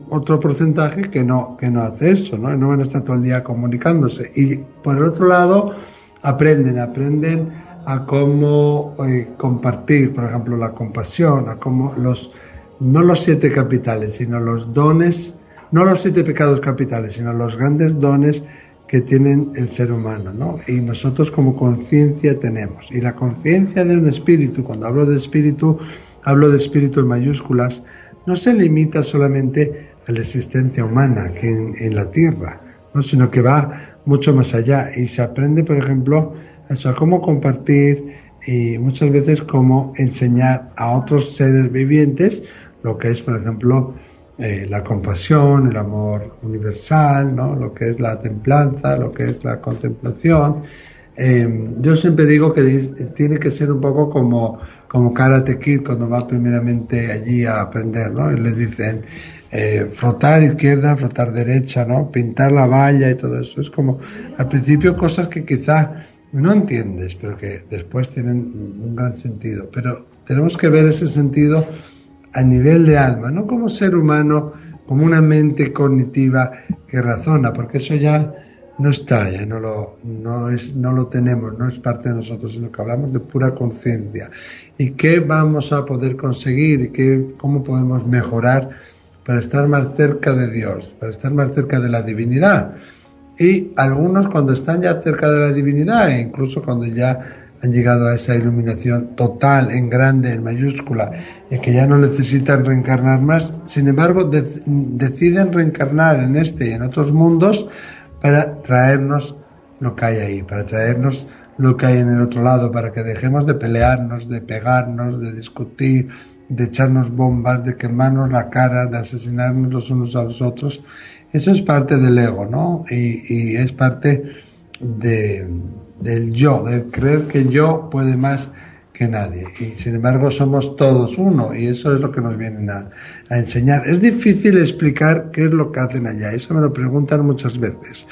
otro porcentaje que no hace eso, ¿no? No van a estar todo el día comunicándose. Y por el otro lado, aprenden a cómo compartir, por ejemplo, la compasión, a cómo no los 7 capitales, sino los dones, no los 7 pecados capitales, sino los grandes dones que tienen el ser humano, ¿no? Y nosotros como conciencia tenemos. Y la conciencia de un espíritu, cuando hablo de espíritu en mayúsculas, no se limita solamente a la existencia humana aquí en la Tierra, ¿no? Sino que va mucho más allá. Y se aprende, por ejemplo, a cómo compartir y muchas veces cómo enseñar a otros seres vivientes lo que es, por ejemplo, la compasión, el amor universal, ¿no? Lo que es la templanza, lo que es la contemplación. Yo siempre digo que tiene que ser un poco como Karate Kid cuando va primeramente allí a aprender, ¿no? Y les dicen frotar izquierda, frotar derecha, ¿no? Pintar la valla y todo eso. Es como al principio cosas que quizá no entiendes, pero que después tienen un gran sentido. Pero tenemos que ver ese sentido a nivel de alma, no como ser humano, como una mente cognitiva que razona, porque eso ya no está, ya no lo tenemos, no es parte de nosotros, sino que hablamos de pura conciencia. ¿Y qué vamos a poder conseguir? ¿Y cómo podemos mejorar para estar más cerca de Dios, para estar más cerca de la divinidad? Y algunos cuando están ya cerca de la divinidad, e incluso cuando ya han llegado a esa iluminación total, en grande, en mayúscula, y que ya no necesitan reencarnar más, sin embargo deciden reencarnar en este y en otros mundos para traernos lo que hay ahí, para traernos lo que hay en el otro lado, para que dejemos de pelearnos, de pegarnos, de discutir, de echarnos bombas, de quemarnos la cara, de asesinarnos los unos a los otros. Eso es parte del ego, ¿no? Y es parte del yo, de creer que yo puede más que nadie. Y sin embargo somos todos uno, y eso es lo que nos vienen a enseñar. Es difícil explicar qué es lo que hacen allá. Eso me lo preguntan muchas veces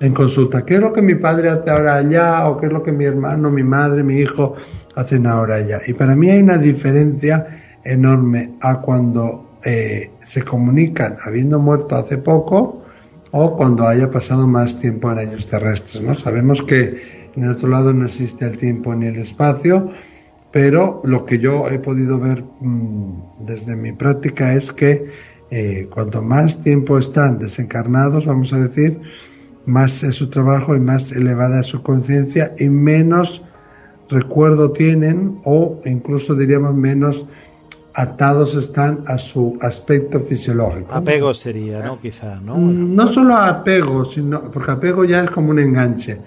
en consulta. ¿Qué es lo que mi padre hace ahora allá? ¿O qué es lo que mi hermano, mi madre, mi hijo hacen ahora allá? Y para mí hay una diferencia enorme a cuando se comunican habiendo muerto hace poco o cuando haya pasado más tiempo en años terrestres, ¿no? Sabemos que en el otro lado no existe el tiempo ni el espacio, pero lo que yo he podido ver desde mi práctica es que cuanto más tiempo están desencarnados, vamos a decir, más es su trabajo y más elevada es su conciencia y menos recuerdo tienen, o incluso diríamos menos atados están a su aspecto fisiológico. Apego sería, ¿no? Quizá, ¿no? No solo apego, sino porque apego ya es como un enganche.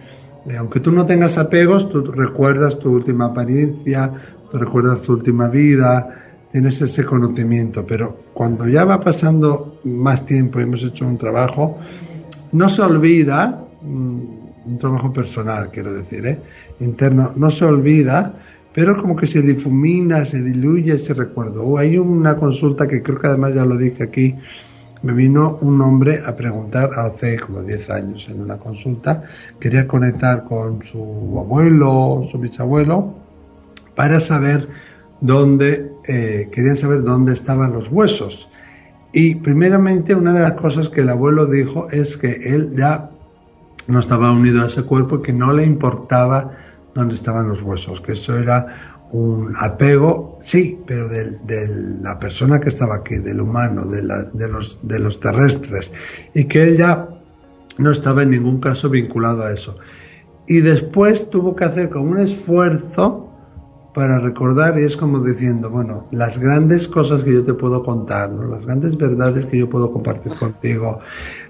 Aunque tú no tengas apegos, tú recuerdas tu última apariencia, tú recuerdas tu última vida, tienes ese conocimiento, pero cuando ya va pasando más tiempo y hemos hecho un trabajo, no se olvida, un trabajo personal quiero decir, interno, no se olvida, pero como que se difumina, se diluye ese recuerdo. Hay una consulta que creo que además ya lo dije aquí. Me vino un hombre a preguntar hace como 10 años en una consulta, quería conectar con su abuelo, su bisabuelo, para saber querían saber dónde estaban los huesos. Y primeramente una de las cosas que el abuelo dijo es que él ya no estaba unido a ese cuerpo y que no le importaba dónde estaban los huesos, que eso era un apego, sí, pero de la persona que estaba aquí, del humano, de los terrestres, y que él ya no estaba en ningún caso vinculado a eso. Y después tuvo que hacer como un esfuerzo para recordar, y es como diciendo, bueno, las grandes cosas que yo te puedo contar, ¿no? Las grandes verdades que yo puedo compartir contigo,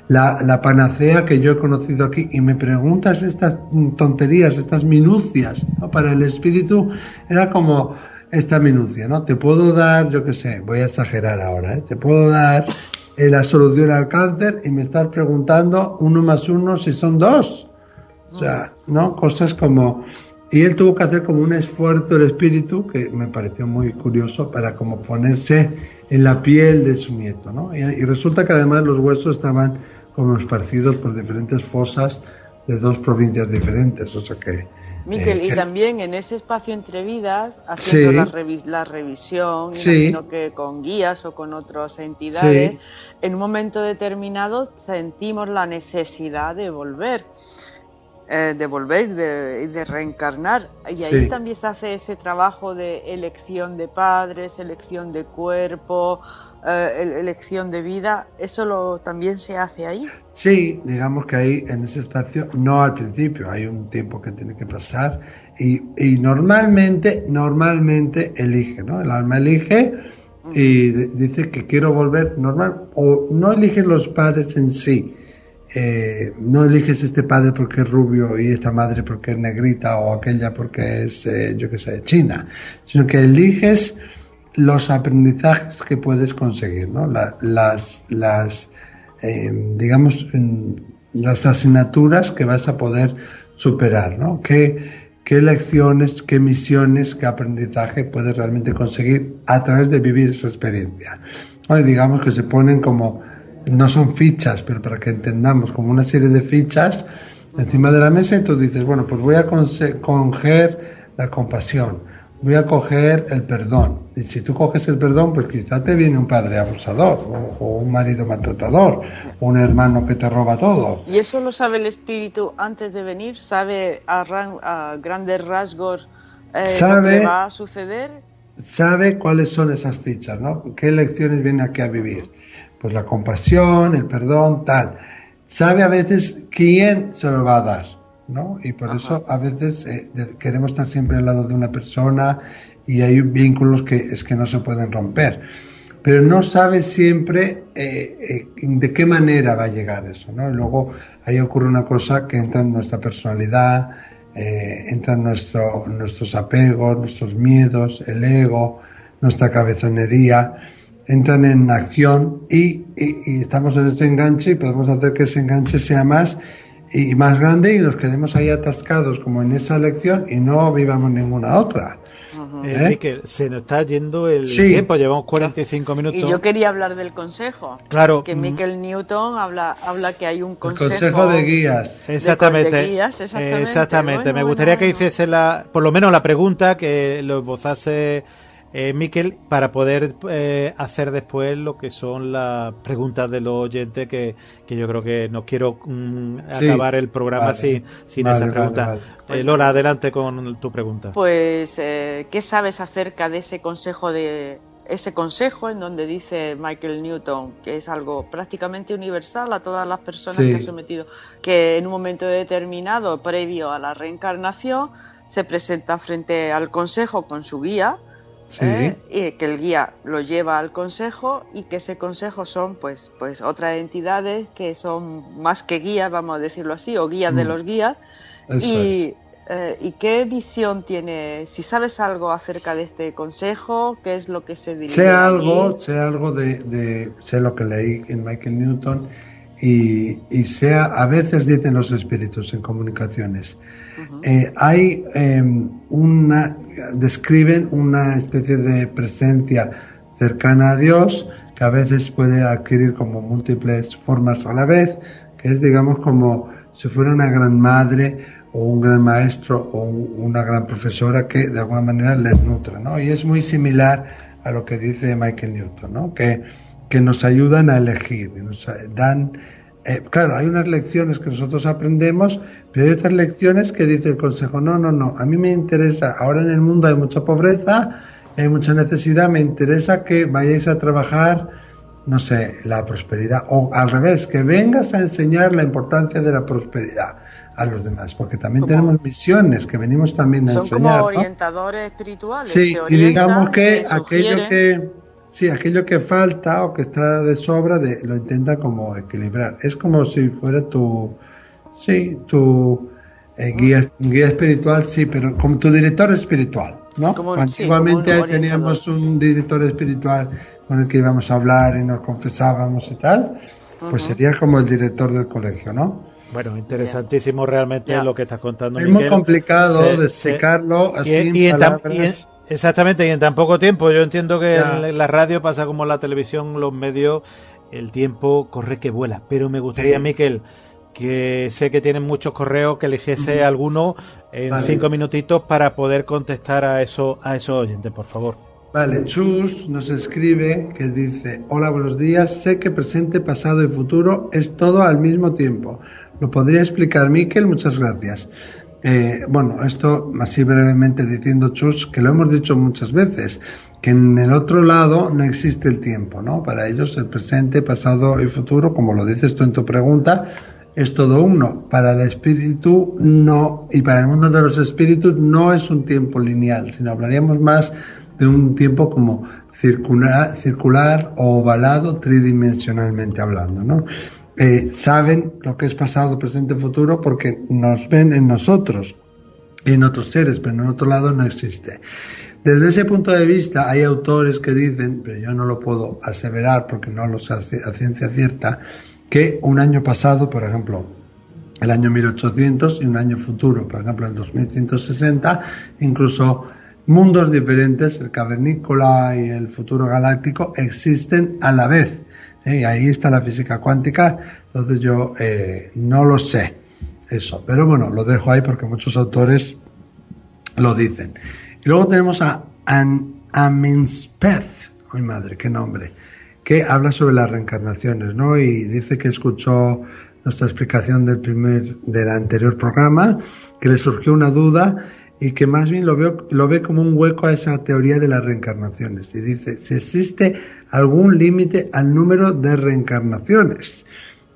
la panacea que yo he conocido aquí, y me preguntas estas tonterías, estas minucias, ¿no? Para el espíritu era como esta minucia, ¿no? Te puedo dar, yo qué sé, voy a exagerar ahora, te puedo dar la solución al cáncer y me estás preguntando 1 más 1 si son 2. O sea, ¿no? Cosas como... Y él tuvo que hacer como un esfuerzo el espíritu, que me pareció muy curioso, para como ponerse en la piel de su nieto, ¿no? Y resulta que además los huesos estaban como esparcidos por diferentes fosas de 2 provincias diferentes, o sea que... Miquel, y también en ese espacio entre vidas, haciendo la revisión, imagino que con guías o con otras entidades, en un momento determinado sentimos la necesidad de volver. De reencarnar, y ahí también se hace ese trabajo de elección de padres, elección de cuerpo, elección de vida. ¿Eso también se hace ahí? Sí, digamos que ahí en ese espacio, no al principio, hay un tiempo que tiene que pasar y normalmente elige, ¿no? El alma elige y dice que quiero volver normal, o no eligen los padres en sí. No eliges este padre porque es rubio y esta madre porque es negrita o aquella porque es, yo qué sé, china, sino que eliges los aprendizajes que puedes conseguir, ¿no? Digamos, las asignaturas que vas a poder superar, ¿no? ¿Qué lecciones, qué misiones, qué aprendizaje puedes realmente conseguir a través de vivir esa experiencia? Hoy digamos que se ponen como... No son fichas, pero para que entendamos, como una serie de fichas encima de la mesa, y tú dices, bueno, pues voy a coger la compasión, voy a coger el perdón. Y si tú coges el perdón, pues quizá te viene un padre abusador, o un marido maltratador, o un hermano que te roba todo. ¿Y eso lo sabe el espíritu antes de venir? ¿Sabe a grandes rasgos lo que va a suceder? Sabe cuáles son esas fichas, ¿no? ¿Qué lecciones viene aquí a vivir? Pues la compasión, el perdón, tal. Sabe a veces quién se lo va a dar, ¿no? Y por eso a veces queremos estar siempre al lado de una persona y hay vínculos que es que no se pueden romper. Pero no sabe siempre de qué manera va a llegar eso, ¿no? Y luego ahí ocurre una cosa que entra en nuestra personalidad, entra en nuestros apegos, nuestros miedos, el ego, nuestra cabezonería, entran en acción y estamos en ese enganche y podemos hacer que ese enganche sea más y más grande y nos quedemos ahí atascados como en esa lección y no vivamos ninguna otra. Miquel, se nos está yendo el tiempo, llevamos 45 minutos. Y yo quería hablar del consejo. Claro. Que Michael Newton habla que hay un consejo. El consejo de guías. Exactamente. De guías, exactamente. Bueno, me gustaría que hiciese por lo menos la pregunta, que lo esbozase Miquel, para poder hacer después lo que son las preguntas de los oyentes, que yo creo que no quiero acabar el programa sin esa pregunta. Lola, adelante con tu pregunta. Pues, ¿qué sabes acerca de ese consejo en donde dice Michael Newton que es algo prácticamente universal a todas las personas que han sometido, que en un momento determinado, previo a la reencarnación, se presenta frente al consejo con su guía? Y que el guía lo lleva al consejo, y que ese consejo son pues otras entidades que son más que guías, vamos a decirlo así, o guías de los guías. ¿Y qué visión tiene? Si sabes algo acerca de este consejo, ¿qué es lo que se dirige? Sé algo sé lo que leí en Michael Newton, y a veces dicen los espíritus en comunicaciones. Describen una especie de presencia cercana a Dios, que a veces puede adquirir como múltiples formas a la vez, que es, digamos, como si fuera una gran madre o un gran maestro o una gran profesora que de alguna manera les nutre, ¿no? Y es muy similar a lo que dice Michael Newton, ¿no? Que nos ayudan a elegir, nos dan... claro, hay unas lecciones que nosotros aprendemos, pero hay otras lecciones que dice el consejo, no, a mí me interesa, ahora en el mundo hay mucha pobreza, hay mucha necesidad, me interesa que vayáis a trabajar, no sé, la prosperidad, o al revés, que vengas a enseñar la importancia de la prosperidad a los demás, porque también tenemos misiones que venimos también a enseñar. Son como orientadores espirituales. Sí, y digamos que aquello que falta o que está de sobra, lo intenta como equilibrar. Es como si fuera tu guía espiritual, pero como tu director espiritual, ¿no? Antiguamente teníamos un director espiritual con el que íbamos a hablar y nos confesábamos y tal, pues sería como el director del colegio, ¿no? Bueno, interesantísimo realmente lo que estás contando, Es Miquel. muy complicado de explicarlo así en palabras. Exactamente, y en tan poco tiempo. Yo entiendo que en la radio pasa como en la televisión, los medios, el tiempo corre que vuela. Pero me gustaría, Miquel, que sé que tienen muchos correos, que eligiese alguno en 5 minutitos para poder contestar a esos oyentes, por favor. Vale, Chus nos escribe, que dice: hola, buenos días, sé que presente, pasado y futuro es todo al mismo tiempo. ¿Lo podría explicar, Miquel? Muchas gracias. Bueno, esto así brevemente diciendo, Chus, que lo hemos dicho muchas veces, que en el otro lado no existe el tiempo, ¿no? Para ellos el presente, pasado y futuro, como lo dices tú en tu pregunta, es todo uno. Para el espíritu no, y para el mundo de los espíritus no es un tiempo lineal, sino hablaríamos más de un tiempo como circular o ovalado, tridimensionalmente hablando, ¿no? Saben lo que es pasado, presente, futuro, porque nos ven en nosotros y en otros seres, pero en otro lado no existe. Desde ese punto de vista hay autores que dicen, pero yo no lo puedo aseverar porque no lo sé a ciencia cierta, que un año pasado, por ejemplo, el año 1800, y un año futuro, por ejemplo, el 2160, incluso mundos diferentes, el cavernícola y el futuro galáctico, existen a la vez. Y ahí está la física cuántica. Entonces yo no lo sé eso, pero bueno, lo dejo ahí porque muchos autores lo dicen. Y luego tenemos a Aminspeth, ¡ay madre, qué nombre!, que habla sobre las reencarnaciones, ¿no? Y dice que escuchó nuestra explicación del anterior programa, que le surgió una duda y que más bien lo ve como un hueco a esa teoría de las reencarnaciones. Y dice, si existe algún límite al número de reencarnaciones.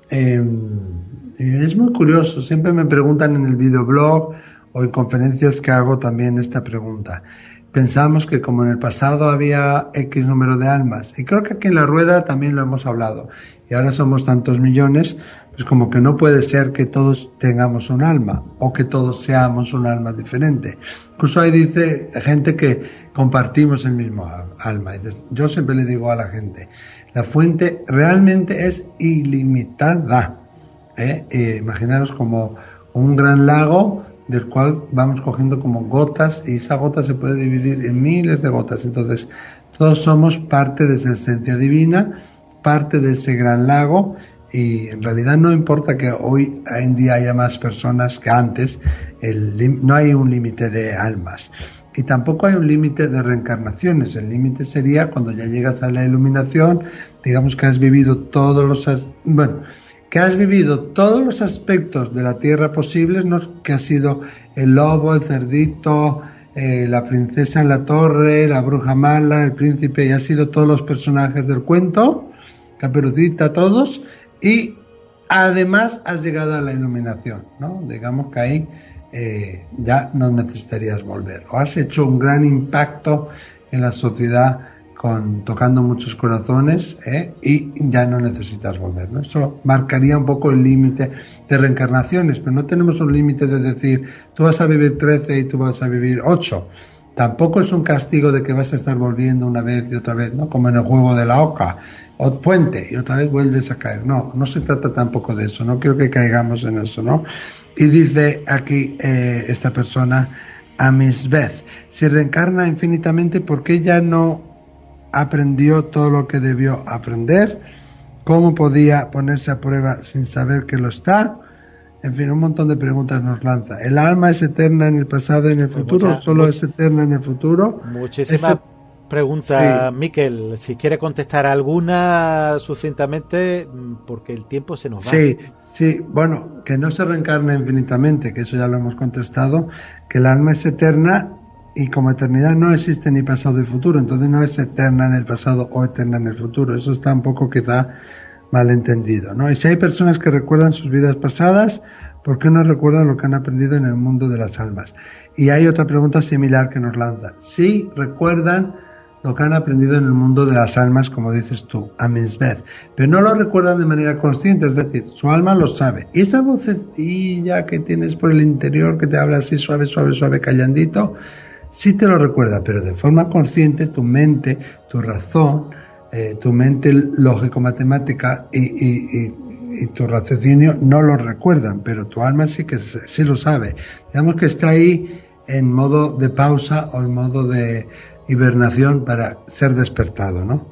Es muy curioso, siempre me preguntan en el videoblog o en conferencias que hago también esta pregunta. Pensamos que como en el pasado había X número de almas, y creo que aquí en la rueda también lo hemos hablado, y ahora somos tantos millones, pues como que no puede ser que todos tengamos un alma, o que todos seamos un alma diferente. Incluso ahí dice gente que compartimos el mismo alma. Yo siempre le digo a la gente, la fuente realmente es ilimitada. Imaginaros como un gran lago del cual vamos cogiendo como gotas, y esa gota se puede dividir en miles de gotas. Entonces, todos somos parte de esa esencia divina, parte de ese gran lago, y en realidad no importa que hoy en día haya más personas que antes, no hay un límite de almas. Y tampoco hay un límite de reencarnaciones. El límite sería cuando ya llegas a la iluminación, digamos que has vivido todos los aspectos de la tierra posibles, ¿no? Que ha sido el lobo, el cerdito, la princesa en la torre, la bruja mala, el príncipe, y ha sido todos los personajes del cuento, Caperucita, todos, y además has llegado a la iluminación, ¿no? Digamos que ahí ya no necesitarías volver, o has hecho un gran impacto en la sociedad tocando muchos corazones, y ya no necesitas volver, ¿no? Eso marcaría un poco el límite de reencarnaciones, pero no tenemos un límite de decir tú vas a vivir 13 y tú vas a vivir 8. Tampoco es un castigo de que vas a estar volviendo una vez y otra vez, ¿no? Como en el juego de la oca o puente, y otra vez vuelves a caer. No se trata tampoco de eso, no quiero que caigamos en eso, ¿no? Y dice aquí esta persona, Amisbeth, si reencarna infinitamente, ¿por qué ya no aprendió todo lo que debió aprender? ¿Cómo podía ponerse a prueba sin saber que lo está? En fin, un montón de preguntas nos lanza. ¿El alma es eterna en el pasado y en el futuro? ¿Solo es eterna en el futuro? Muchísimas preguntas, sí. Miquel. Si quiere contestar alguna sucintamente, porque el tiempo se nos va. Sí, bueno, que no se reencarna infinitamente, que eso ya lo hemos contestado, que el alma es eterna, y como eternidad no existe ni pasado y futuro, entonces no es eterna en el pasado o eterna en el futuro. Eso está un poco quizá malentendido, ¿no? Y si hay personas que recuerdan sus vidas pasadas, ¿por qué no recuerdan lo que han aprendido en el mundo de las almas? Y hay otra pregunta similar que nos lanza. Sí recuerdan lo que han aprendido en el mundo de las almas, como dices tú, Amisbeth, pero no lo recuerdan de manera consciente, es decir, su alma lo sabe. Y esa vocecilla que tienes por el interior, que te habla así suave, callandito, sí te lo recuerda, pero de forma consciente tu mente, tu razón, tu mente lógico-matemática y tu raciocinio no lo recuerdan, pero tu alma sí lo sabe. Digamos que está ahí en modo de pausa o en modo de hibernación para ser despertado, ¿no?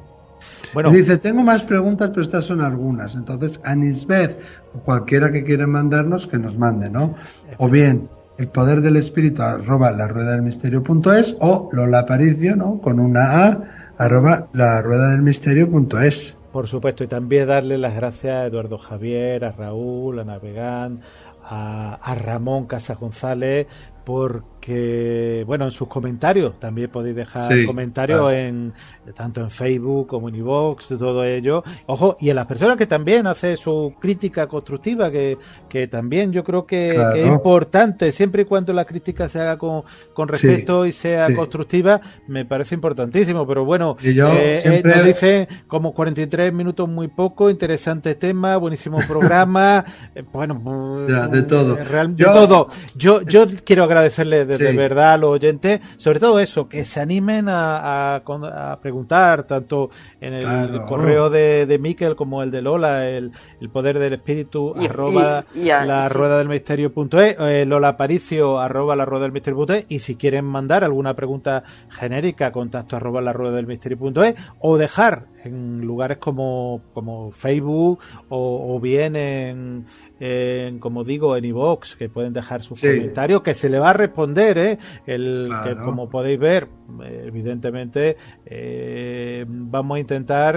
Bueno, y dice, tengo más preguntas, pero estas son algunas. Entonces, Anisbeth, o cualquiera que quiera mandarnos, que nos mande, ¿no? O bien, el poder del espíritu @laruedadelmisterio.es, o Lola Aparicio, ¿no? Con una A, @laruedadelmisterio.es. Por supuesto, y también darle las gracias a Eduardo Javier, a Raúl, a Navegán, a Ramón Casas González, porque, bueno, en sus comentarios, también podéis dejar comentarios, claro, tanto en Facebook como en iVoox, todo ello. Ojo, y en las personas que también hace su crítica constructiva, que también yo creo que es importante, siempre y cuando la crítica se haga con respeto y sea constructiva, me parece importantísimo. Pero bueno, siempre nos dice como 43 minutos, muy poco, interesante tema, buenísimo programa, bueno, de todo. De todo. Yo quiero agradecerle de verdad a los oyentes, sobre todo eso, que se animen a preguntar, tanto en el correo de Miquel como el de Lola, el poder del espíritu @laruedadelmisterio.es, Lola Aparicio @laruedadelmisterio.es, y si quieren mandar alguna pregunta genérica, contacto @laruedadelmisterio.es, o dejar en lugares como Facebook o bien en como digo, en iVoox, que pueden dejar sus comentarios, que se le va a responder, que como podéis ver, evidentemente vamos a intentar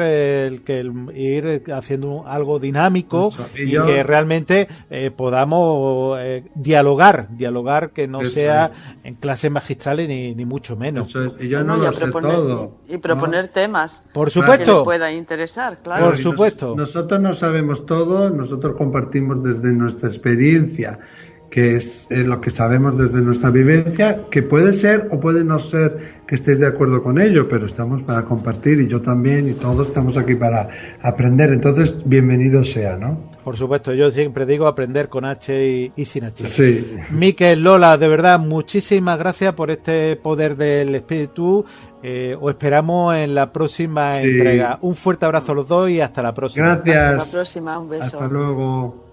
ir haciendo algo dinámico y que realmente podamos dialogar, que no sea en clases magistrales ni mucho menos. Y yo no lo sé todo. Y proponer temas. Por supuesto. Que le pueda interesar, claro. Por supuesto. Nosotros no sabemos todo, nosotros compartimos desde nuestra experiencia, que es lo que sabemos desde nuestra vivencia, que puede ser o puede no ser que estéis de acuerdo con ello, pero estamos para compartir, y yo también, y todos estamos aquí para aprender. Entonces, bienvenido sea, ¿no? Por supuesto, yo siempre digo aprender con H y sin H. Sí. Miquel, Lola, de verdad, muchísimas gracias por este poder del espíritu. Os esperamos en la próxima entrega. Un fuerte abrazo a los dos y hasta la próxima. Gracias. Hasta la próxima, un beso. Hasta luego.